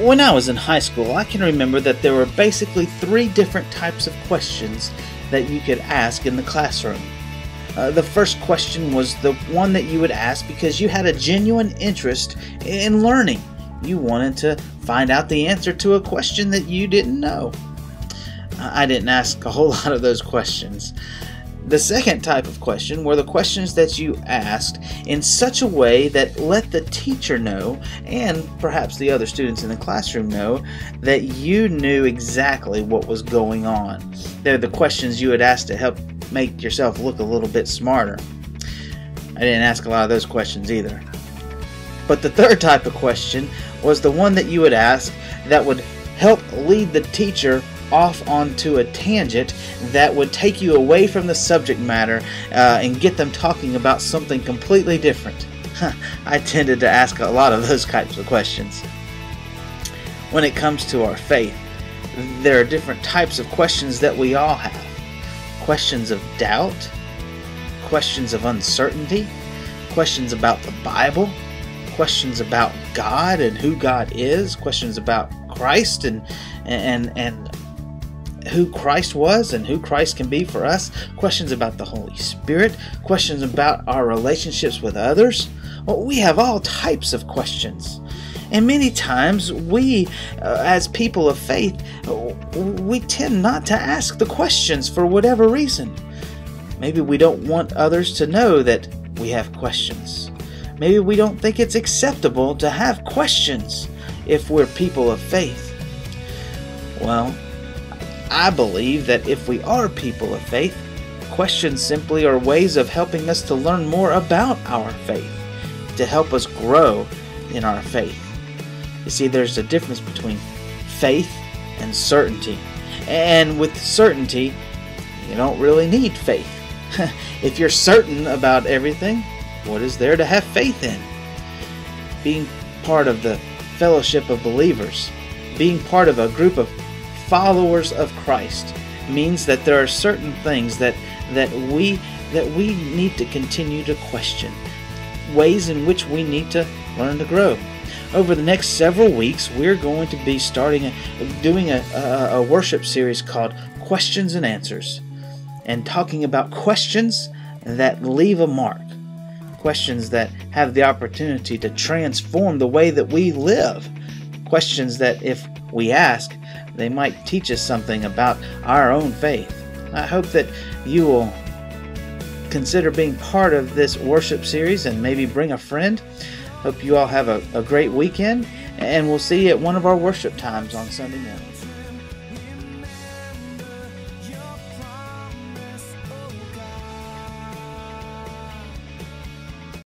When I was in high school, I can remember that there were basically 3 different types of questions that you could ask in the classroom. The first question was the one that you would ask because you had a genuine interest in learning. You wanted to find out the answer to a question that you didn't know. I didn't ask a whole lot of those questions. The second type of question were the questions that you asked in such a way that let the teacher know, and perhaps the other students in the classroom know, that you knew exactly what was going on. They're the questions you would ask to help make yourself look a little bit smarter. I didn't ask a lot of those questions either. But the third type of question was the one that you would ask that would help lead the teacher off onto a tangent that would take you away from the subject matter and get them talking about something completely different. I tended to ask a lot of those types of questions. When it comes to our faith, there are different types of questions that we all have. Questions of doubt, questions of uncertainty, questions about the Bible, questions about God and who God is, questions about Christ and who Christ was and who Christ can be for us, questions about the Holy Spirit, questions about our relationships with others. Well, we have all types of questions. And many times we, as people of faith, we tend not to ask the questions for whatever reason. Maybe we don't want others to know that we have questions. Maybe we don't think it's acceptable to have questions if we're people of faith. Well, I believe that if we are people of faith, questions simply are ways of helping us to learn more about our faith, to help us grow in our faith. You see, there's a difference between faith and certainty. And with certainty, you don't really need faith. If you're certain about everything, what is there to have faith in? Being part of the fellowship of believers, being part of a group of followers of Christ, means that there are certain things that we need to continue to question, ways in which we need to learn to grow. Over the next several weeks, we're going to be doing a worship series called Questions and Answers, and talking about questions that leave a mark, questions that have the opportunity to transform the way that we live, questions that if we ask, they might teach us something about our own faith. I hope that you will consider being part of this worship series and maybe bring a friend. Hope you all have a great weekend, and we'll see you at one of our worship times on Sunday morning.